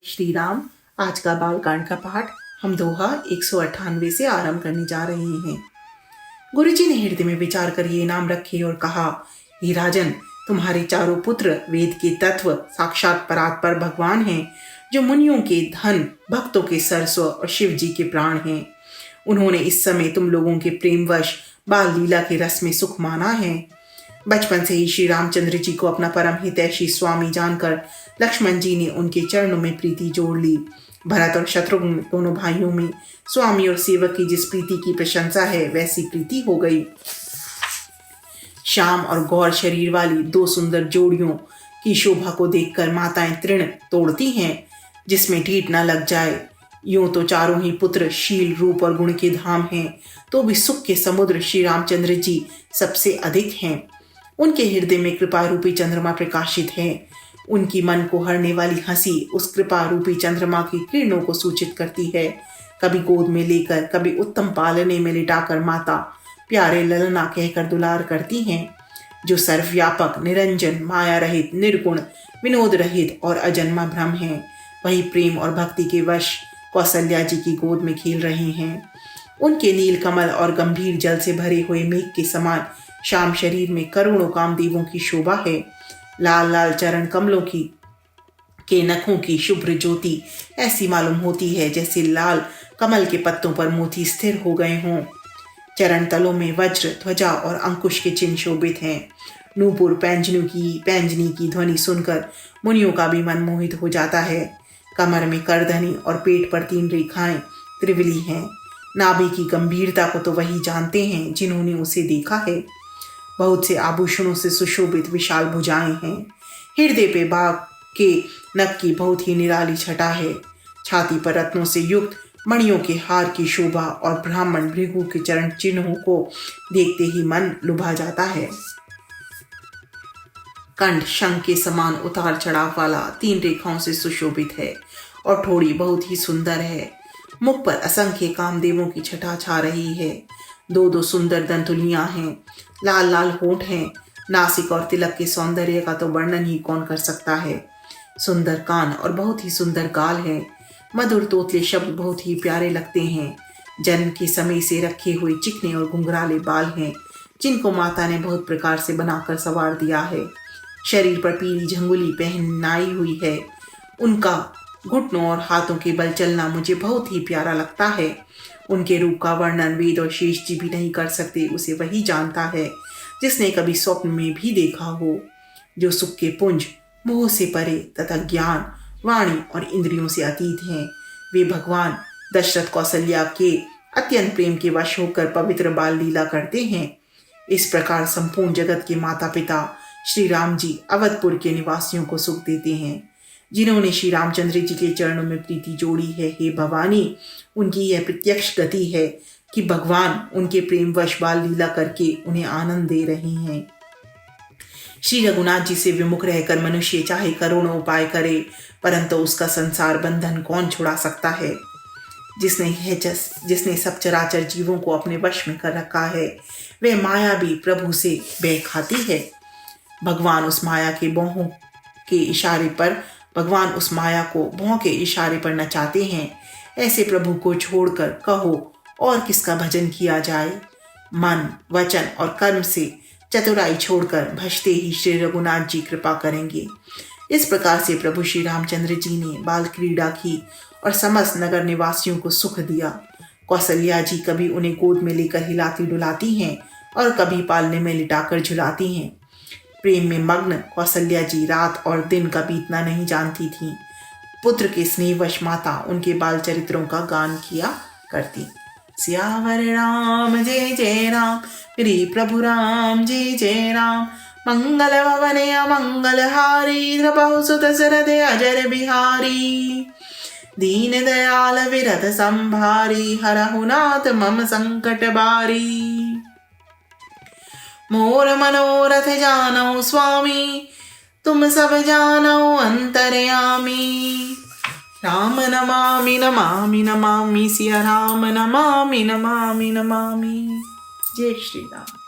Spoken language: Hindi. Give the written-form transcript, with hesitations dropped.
श्री राम। आज का बालकांड का पाठ हम दोहा 198 से आरंभ करने जा रहे हैं। गुरुजी ने हृदय में विचार कर ये नाम रखे और कहा, हे राजन, तुम्हारे चारों पुत्र वेद के तत्व साक्षात परात्पर भगवान हैं, जो मुनियों के धन, भक्तों के सर्वस्व और शिव जी के प्राण हैं। उन्होंने इस समय तुम लोगों के प्रेमवश बाल लीला के रस में सुख माना है। बचपन से ही श्री रामचंद्र जी को अपना परम हितैषी स्वामी जानकर लक्ष्मण जी ने उनके चरणों में प्रीति जोड़ ली। भरत और शत्रुघ्न दोनों भाइयों में स्वामी और सेवक की जिस प्रीति की प्रशंसा है, वैसी प्रीति हो गई। श्याम और गौर शरीर वाली दो सुंदर जोड़ियों की शोभा को देखकर माताएं तृण तोड़ती हैं, जिसमें ढीठ न लग जाए। यूं तो चारों ही पुत्र शील, रूप और गुण के धाम हैं, तो भी सुख के समुद्र श्री रामचंद्र जी सबसे अधिक हैं। उनके हृदय में कृपा रूपी चंद्रमा प्रकाशित है। उनकी मन को हरने वाली हंसी उस कृपा रूपी चंद्रमा की किरणों को सूचित करती है। कभी गोद में लेकर, कभी उत्तम पालने में लिटाकर माता प्यारे ललना कहकर दुलार करती हैं। जो सर्वव्यापक, निरंजन, माया रहित, निर्गुण, विनोद रहित और अजन्मा ब्रह्म है, वही प्रेम और भक्ति के वश कौशल्या जी की गोद में खेल रहे हैं। उनके नील कमल और गंभीर जल से भरे हुए मेघ के समान श्याम शरीर में करोड़ों कामदेवों की शोभा है। लाल लाल चरण कमलों के नखों की शुभ्र ज्योति ऐसी मालूम होती है जैसे लाल कमल के पत्तों पर मोती स्थिर हो गए हों। चरण तलों में वज्र, ध्वजा और अंकुश के चिन्ह शोभित हैं। नूपुर पैंजनी की ध्वनि सुनकर मुनियों का भी मन मोहित हो जाता है। कमर में करधनी और पेट पर 3 रेखाएं त्रिवली हैं। नाभि की गंभीरता को तो वही जानते हैं जिन्होंने उसे देखा है। बहुत से आभूषणों से सुशोभित विशाल भुजाएं हैं। हृदय पे बाघ के नख की बहुत ही निराली छटा है। छाती पर रत्नों से युक्त मणियों के हार की शोभा और ब्राह्मण भृगु के चरण चिन्हों को देखते ही मन लुभा जाता है। कंठ शंख के समान उतार चढ़ाव वाला 3 रेखाओं से सुशोभित है और ठोड़ी बहुत ही सुंदर है। मुख पर असंख्य कामदेवों की छटा छा रही है। 2 सुंदर दंतुलियां हैं। लाल लाल होंठ हैं। नासिक और तिलक के सौंदर्य का तो वर्णन ही कौन कर सकता है। सुंदर कान और बहुत ही सुंदर गाल है। मधुर तोतले शब्द बहुत ही प्यारे लगते हैं। जन्म के समय से रखे हुए चिकने और घुंघराले बाल हैं, जिनको माता ने बहुत प्रकार से बनाकर संवार दिया है। शरीर पर पीली झंगुली पहनाई हुई है। उनका घुटनों और हाथों के बल चलना मुझे बहुत ही प्यारा लगता है। उनके रूप का वर्णन वेद और शेष जी भी नहीं कर सकते। उसे वही जानता है जिसने कभी स्वप्न में भी देखा हो। जो सुख के पुंज, मोह से परे तथा ज्ञान, वाणी और इंद्रियों से अतीत हैं, वे भगवान दशरथ कौशल्या के अत्यंत प्रेम के वश होकर पवित्र बाल लीला करते हैं। इस प्रकार संपूर्ण जगत के माता पिता श्री राम जी अवधपुर के निवासियों को सुख देते हैं। जिन्होंने श्री रामचंद्र जी के चरणों में प्रीति जोड़ी है, हे भवानी, उनकी यह प्रत्यक्ष गति है कि भगवान उनके प्रेमवश बाल लीला करके उन्हें आनंद दे रहे हैं। श्री रघुनाथ जी से विमुख रहकर मनुष्य चाहे करोड़ों उपाय करे, परंतु उसका संसार बंधन कौन छुड़ा सकता है। जिसने सब चराचर जीवों को अपने वश में कर रखा है, वह माया भी प्रभु से बैर खाती है। भगवान उस माया को भौं के इशारे पर नचाते हैं। ऐसे प्रभु को छोड़कर कहो और किसका भजन किया जाए। मन, वचन और कर्म से चतुराई छोड़कर भजते ही श्री रघुनाथ जी कृपा करेंगे। इस प्रकार से प्रभु श्री रामचंद्र जी ने बाल क्रीड़ा की और समस्त नगर निवासियों को सुख दिया। कौशल्या जी कभी उन्हें गोद में लेकर हिलाती डुलाती हैं और कभी पालने में लिटाकर झुलाती हैं। प्रेम में मग्न कौशल्या जी रात और दिन का बीतना नहीं जानती थीं। पुत्र के स्नेहवश माता उनके बाल चरित्रों का गान किया करती। सियावर राम जय जय राम, श्री प्रभु राम जय जय राम। मंगल भवन अमंगल हारी, द्रपहु सुत सरद अजर बिहारी। दीन दयाल विरध संभारी, हरहु नाथ मम संकट बारी। मोर मनोरथ जानो स्वामी, तुम सब जानो अंतर्यामी। राम नमामि नमामि नमामि, सिया राम नमामि नमामि नमामि। जय श्री राम।